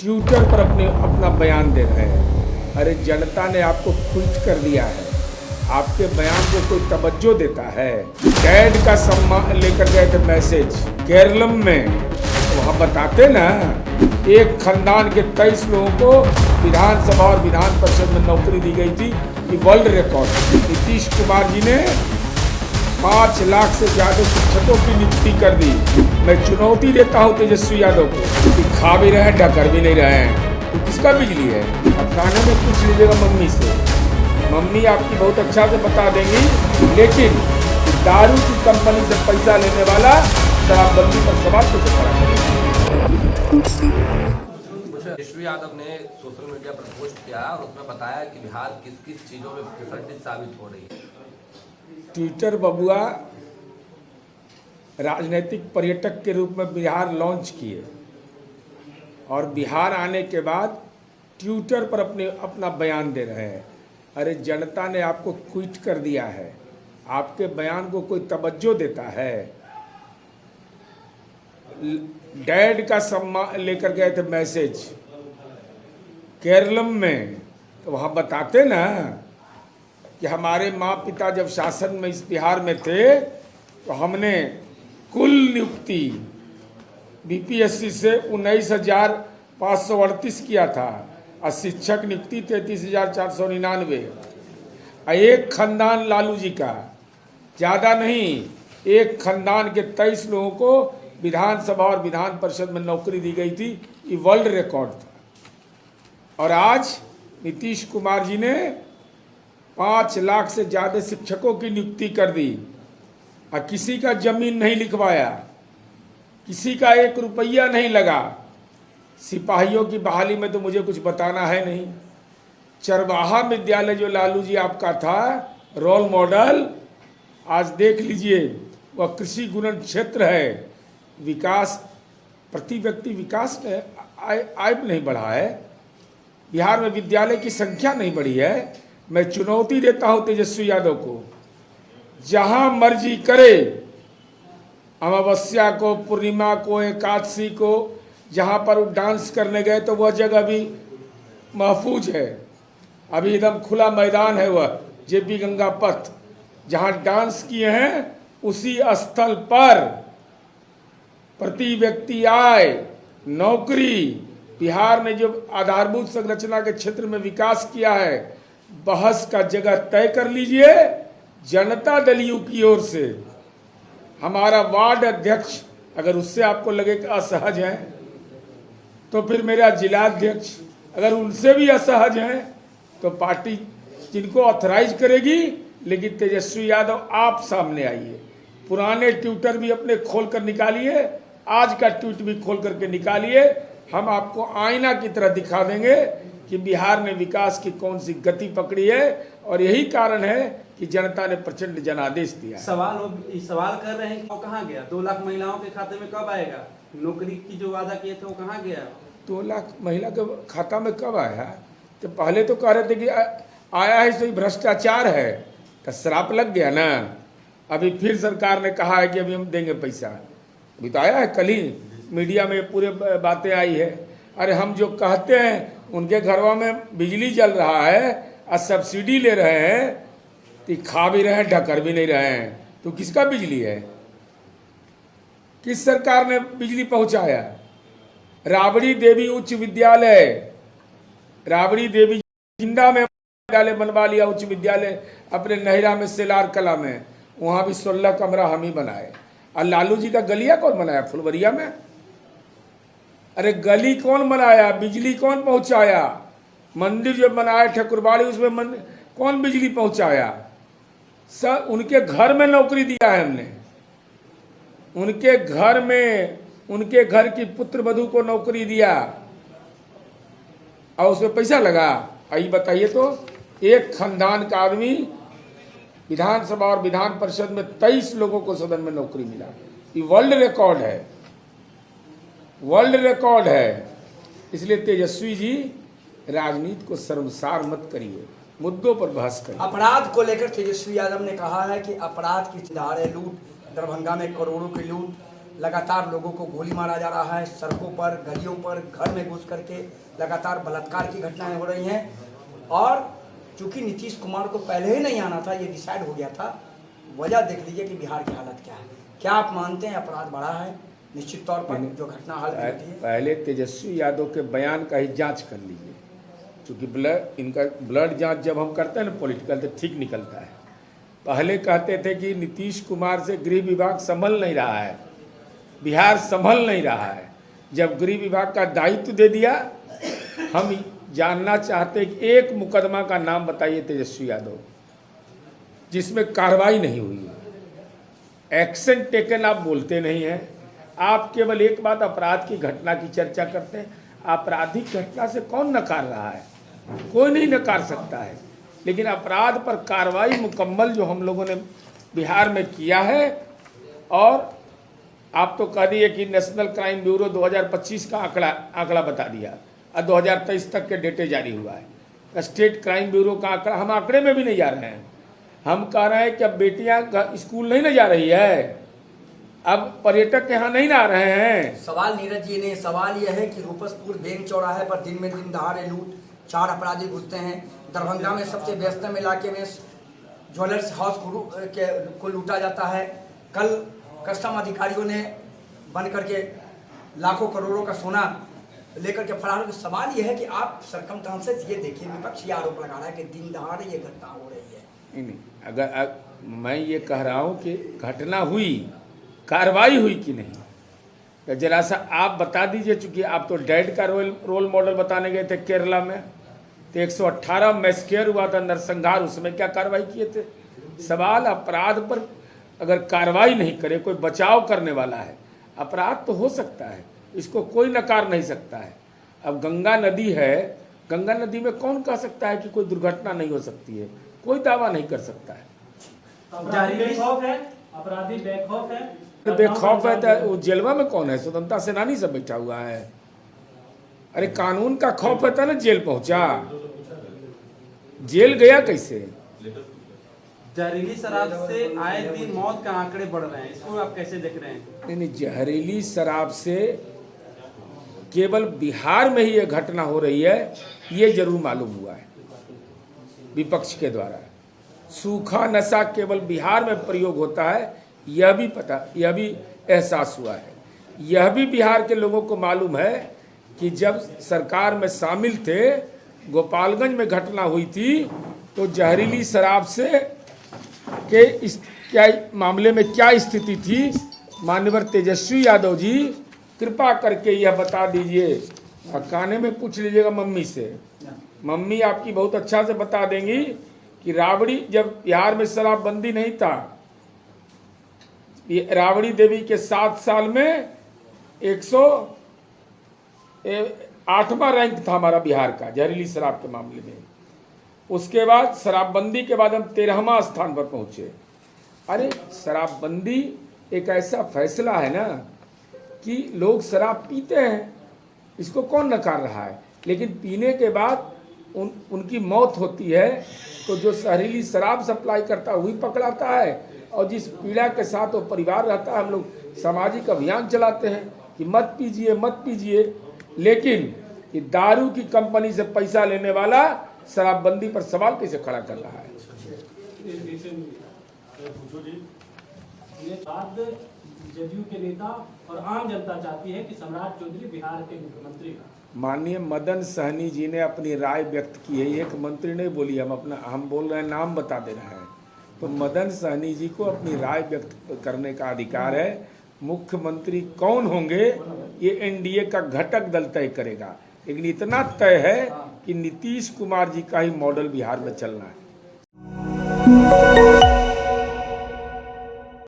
Twitter पर अपना बयान दे रहे हैं। अरे जनता ने आपको ट्वीट कर दिया है, आपके बयान को कोई तवज्जो देता है? डैड का सम्मान लेकर गए थे मैसेज केरलम में, वहाँ बताते ना एक खानदान के 23 लोगों को विधानसभा और विधान परिषद में नौकरी दी गई थी। ये वर्ल्ड रिकॉर्ड। नीतीश कुमार जी ने 5 लाख से ज्यादा शिक्षकों की नियुक्ति कर दी। मैं चुनौती देता हूं तेजस्वी यादव को कि खा भी रहे हैं ढकर भी नहीं रहे हैं। तो किसका बिजली है? अब खाने में पूछ लीजिएगा मम्मी से, मम्मी आपकी बहुत अच्छा से बता देंगी। लेकिन दारू की कंपनी से पैसा लेने वाला शराबबंदी पर सवाल कैसे खड़ा करेगा? तेजस्वी यादव ने सोशल मीडिया पर पोस्ट किया और उसमें बताया कि बिहार किस किस चीजों में फिसड्डी साबित हो रही है। ट्विटर बबुआ राजनीतिक पर्यटक के रूप में बिहार लॉन्च किए और बिहार आने के बाद ट्विटर पर अपना बयान दे रहे हैं। अरे जनता ने आपको ट्वीट कर दिया है, आपके बयान को कोई तवज्जो देता है? डैड का सम्मान लेकर गए थे मैसेज केरलम में, तो वहाँ बताते ना कि हमारे माँ पिता जब शासन में इस बिहार में थे तो हमने कुल नियुक्ति बीपीएससी से 19,538 किया था और शिक्षक नियुक्ति 33,499। एक खानदान लालू जी का, ज़्यादा नहीं, एक खानदान के 23 लोगों को विधानसभा और विधान परिषद में नौकरी दी गई थी। ये वर्ल्ड रिकॉर्ड था। और आज नीतीश कुमार जी ने 5 लाख से ज़्यादा शिक्षकों की नियुक्ति कर दी और किसी का जमीन नहीं लिखवाया, किसी का 1 रुपया नहीं लगा। सिपाहियों की बहाली में तो मुझे कुछ बताना है नहीं। चरवाहा विद्यालय जो लालू जी आपका था रोल मॉडल, आज देख लीजिए वह कृषि गुणन क्षेत्र है। विकास, प्रति व्यक्ति विकास आय नहीं बढ़ा है। बिहार में विद्यालय की संख्या नहीं बढ़ी है। मैं चुनौती देता हूं तेजस्वी यादव को, जहां मर्जी करे, अमावस्या को, पूर्णिमा को, एकादशी को, जहां पर वो डांस करने गए तो वह जगह भी महफूज है। अभी एकदम खुला मैदान है वह जेपी गंगा पथ, जहां डांस किए हैं उसी स्थल पर प्रति व्यक्ति आय, नौकरी, बिहार ने जो आधारभूत संरचना के क्षेत्र में विकास किया है, बहस का जगह तय कर लीजिए। जनता दल यू की ओर से हमारा वार्ड अध्यक्ष, अगर उससे आपको लगे कि असहज हैं, तो फिर मेरा जिलाध्यक्ष, अगर उनसे भी असहज हैं, तो पार्टी जिनको ऑथराइज करेगी। लेकिन तेजस्वी यादव आप सामने आइए, पुराने ट्विटर भी अपने खोल कर निकालिए, आज का ट्वीट भी खोल करके निकालिए। हम आपको आईना की तरह दिखा देंगे कि बिहार ने विकास की कौन सी गति पकड़ी है। और यही कारण है कि जनता ने प्रचंड जनादेश दिया। सवाल कर रहे हैं, वो कहाँ गया? 2 लाख महिलाओं के खाते में कब आएगा? नौकरी की जो वादा किए थे वो कहाँ गया? 2 लाख महिला के खाता में कब आया? तो पहले तो कह रहे थे कि आया है, सही भ्रष्टाचार है, तो श्राप लग गया ना। अभी फिर सरकार ने कहा है कि अभी हम देंगे पैसा। अभी तो आया है, कल ही मीडिया में पूरे बातें आई है। अरे हम जो कहते हैं उनके घरों में बिजली जल रहा है और सब्सिडी ले रहे हैं, तो खा भी रहे हैं ढकर भी नहीं रहे हैं। तो किसका बिजली है? किस सरकार ने बिजली पहुंचाया? राबड़ी देवी उच्च विद्यालय, राबड़ी देवी जिंदा में विद्यालय बनवा लिया, उच्च विद्यालय अपने नहिरा में सेलार कला में, वहां भी 16 कमरा हम ही बनाए। और लालू जी का गलिया कौन बनाया? फुलवरिया में। अरे गली कौन बनाया? बिजली कौन पहुंचाया? मंदिर जो बनाया ठकुरबाड़ी, उसमें कौन बिजली पहुंचाया? सब उनके घर में नौकरी दिया है हमने। उनके घर में, उनके घर की पुत्र वधू को नौकरी दिया और उसमें पैसा लगा। आइए बताइए तो, एक खानदान का आदमी विधानसभा और विधान परिषद में 23 लोगों को सदन में नौकरी मिला। ये वर्ल्ड रिकॉर्ड है, वर्ल्ड रिकॉर्ड है। इसलिए तेजस्वी जी राजनीति को शर्मसार मत करिए, मुद्दों पर बहस करिए। अपराध को लेकर तेजस्वी यादव ने कहा है कि अपराध की धार है लूट, दरभंगा में करोड़ों की लूट, लगातार लोगों को गोली मारा जा रहा है, सड़कों पर, गलियों पर, घर में घुस करके लगातार बलात्कार की घटनाएं हो रही हैं। और चूंकि नीतीश कुमार को पहले ही नहीं आना था, ये डिसाइड हो गया था। वजह देख लीजिए कि बिहार की हालत क्या है। क्या आप मानते हैं अपराध बढ़ा है? निश्चित तौर पर जो घटना हाल की घटी है। पहले तेजस्वी यादव के बयान का ही जांच कर लीजिए, क्योंकि इनका ब्लड जांच जब हम करते हैं ना पॉलिटिकल, तो ठीक निकलता है। पहले कहते थे कि नीतीश कुमार से गृह विभाग संभल नहीं रहा है, बिहार संभल नहीं रहा है। जब गृह विभाग का दायित्व दे दिया, हम जानना चाहते हैं कि एक मुकदमा का नाम बताइए तेजस्वी यादव जिसमें कार्रवाई नहीं हुई, एक्शन टेकन आप बोलते नहीं हैं। आप केवल एक बात अपराध की घटना की चर्चा करते हैं। आपराधिक घटना से कौन नकार रहा है? कोई नहीं नकार सकता है, लेकिन अपराध पर कार्रवाई मुकम्मल जो हम लोगों ने बिहार में किया है। और आप तो कह दिए कि नेशनल क्राइम ब्यूरो 2025 का आंकड़ा बता दिया और 2023 तक के डेटे जारी हुआ है। स्टेट क्राइम ब्यूरो का आंकड़ा, हम आंकड़े में भी नहीं जा रहे हैं। हम कह रहे हैं कि अब बेटियां स्कूल नहीं ना जा रही है, अब पर्यटक यहाँ नहीं ना आ रहे हैं। सवाल नीरज जी ने सवाल यह है कि रूपसपुर बैंक चौराहे पर दिन में दिन दहाड़े लूट, 4 अपराधी घुसते हैं। दरभंगा में सबसे व्यस्तम इलाके में ज्वेलर्स हाउस को लूटा जाता है। कल कस्टम अधिकारियों ने बंद करके लाखों करोड़ों का सोना लेकर के फरार हो। सवाल यह है कि आप सरकमस्टेंसेस ये देखिए, विपक्ष ये आरोप लगा रहा है कि दिन दहाड़े ये घटना हो रही है। नहीं, अगर मैं ये कह रहा हूँ कि घटना हुई, कार्रवाई हुई कि नहीं, तो जरा सा आप बता दीजिए। चूंकि आप तो डैड का रोल मॉडल बताने गए थे केरला में, तो 118 मैस्केर हुआ था, नरसंहार, उसमें क्या कार्रवाई किए थे? सवाल अपराध पर अगर कार्रवाई नहीं करे, कोई बचाव करने वाला है, अपराध तो हो सकता है, इसको कोई नकार नहीं सकता है। अब गंगा नदी है, गंगा नदी में कौन कह सकता है कि कोई दुर्घटना नहीं हो सकती है? कोई दावा नहीं कर सकता है। अपराधी बेखौफ है, बेखौफ है तो वो जेलवा में कौन है? स्वतंत्रता सेनानी सब बैठा हुआ है। अरे कानून का खौफ है ना जेल पहुंचा, जेल गया कैसे? जहरीली शराब से आए दिन मौत का आंकड़े बढ़ रहे हैं, इसको आप कैसे देख रहे हैं? नहीं, जहरीली शराब से केवल बिहार में ही ये घटना हो रही है, ये जरूर मालूम हुआ है विपक्ष के द्वारा। सूखा नशा केवल बिहार में प्रयोग होता है, यह भी एहसास हुआ है। यह भी बिहार के लोगों को मालूम है कि जब सरकार में शामिल थे, गोपालगंज में घटना हुई थी, तो जहरीली शराब से के इस क्या मामले में क्या स्थिति थी। माननीय तेजस्वी यादव जी, कृपा करके यह बता दीजिए, काने में पूछ लीजिएगा मम्मी से, मम्मी आपकी बहुत अच्छा से बता देंगी कि राबड़ी, जब बिहार में शराबबंदी नहीं था, राबड़ी देवी के 7 साल में 108वां रैंक था हमारा बिहार का जहरीली शराब के मामले में। उसके बाद शराबबंदी के बाद हम 13वां स्थान पर पहुंचे। अरे शराबबंदी एक ऐसा फैसला है ना कि लोग शराब पीते हैं, इसको कौन नकार रहा है, लेकिन पीने के बाद उनकी मौत होती है, तो जो जहरीली शराब सप्लाई करता है वही पकड़ाता है, और जिस पीड़ा के साथ वो परिवार रहता है, हम लोग सामाजिक अभियान चलाते हैं कि मत पीजिए मत पीजिए, लेकिन ये दारू की कंपनी से पैसा लेने वाला शराबबंदी पर सवाल कैसे खड़ा कर रहा है? ये बात जदयू के नेता और आम जनता चाहती है कि सम्राट चौधरी बिहार के मुख्यमंत्री का। माननीय मदन सहनी जी ने अपनी राय व्यक्त की है, एक मंत्री नहीं बोली, हम बोल रहे हैं, नाम बता दे रहे हैं। तो मदन सहनी जी को अपनी राय व्यक्त करने का अधिकार है। मुख्यमंत्री कौन होंगे ये एनडीए का घटक दल तय करेगा, लेकिन इतना तय है कि नीतीश कुमार जी का ही मॉडल बिहार में चलना है।